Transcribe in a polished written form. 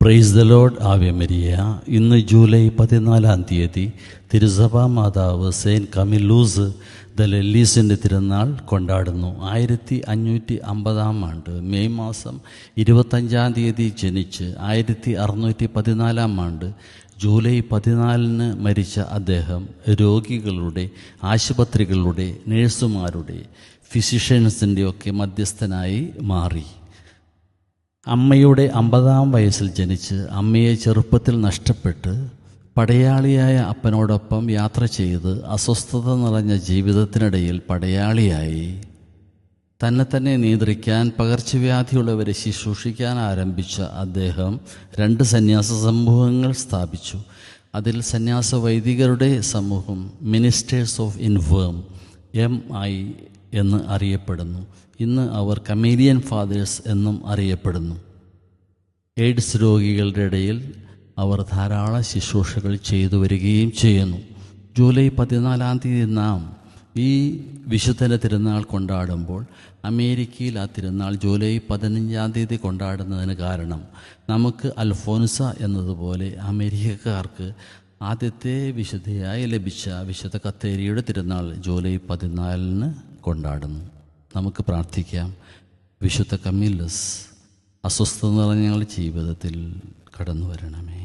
Praise the Lord. Ave Maria. ഇന്ന് July 14 തിരുസഭാ മാതാവ് saint കമിലൂസ് the ലെല്ലീസിൻ്റെ തിരുനാൾ കൊണ്ടാടുന്നു. 1550 ആണ്ട് മെയ് മാസം 25 ജനിച്ച് 1614 ജൂലൈ 14 മരിച്ച അദ്ദേഹം രോഗികളുടെ, ആശുപത്രികളുടെ, നേഴ്സുമാരുടെ, ഫിസിഷ്യൻസിൻ്റെയൊക്കെ മധ്യസ്ഥനായി മാറി. അമ്മയുടെ 50-ാം വയസ്സിൽ ജനിച്ച് അമ്മയെ ചെറുപ്പത്തിൽ നഷ്ടപ്പെട്ട് പടയാളിയായ അപ്പനോടൊപ്പം യാത്ര ചെയ്ത് അസ്വസ്ഥത നിറഞ്ഞ ജീവിതത്തിനിടയിൽ പടയാളിയായി തന്നെ നിയന്ത്രിക്കാൻ, പകർച്ചവ്യാധിയുള്ളവരെ ശുശ്രൂഷിക്കാൻ ആരംഭിച്ച അദ്ദേഹം 2 സന്യാസ സമൂഹങ്ങൾ സ്ഥാപിച്ചു. അതിൽ സന്യാസ വൈദികരുടെ സമൂഹം മിനിസ്റ്റേഴ്സ് ഓഫ് ഇൻഫേം MI എന്ന് അറിയപ്പെടുന്നു. ഇന്ന് അവർ കമേലിയൻ ഫാദേഴ്സ് എന്നും അറിയപ്പെടുന്നു. എയ്ഡ്സ് രോഗികളുടെ ഇടയിൽ അവർ ധാരാളം ശുശ്രൂഷകൾ ചെയ്തു വരികയും ചെയ്യുന്നു. ജൂലൈ 14 നാം ഈ വിശുദ്ധൻ്റെ തിരുനാൾ കൊണ്ടാടുമ്പോൾ അമേരിക്കയിൽ ആ തിരുനാൾ ജൂലൈ 15 കൊണ്ടാടുന്നതിന് കാരണം നമുക്ക് അൽഫോൻസ എന്നതുപോലെ അമേരിക്കക്കാർക്ക് ആദ്യത്തെ വിശുദ്ധയായി ലഭിച്ച വിശുദ്ധ കത്തേരിയുടെ തിരുനാൾ ജൂലൈ 14 കൊണ്ടാടുന്നു. നമുക്ക് പ്രാർത്ഥിക്കാം. വിശുദ്ധ കമീലസ്, അസ്വസ്ഥത നിറഞ്ഞ ഞങ്ങളുടെ ജീവിതത്തിൽ കടന്നു വരണമേ.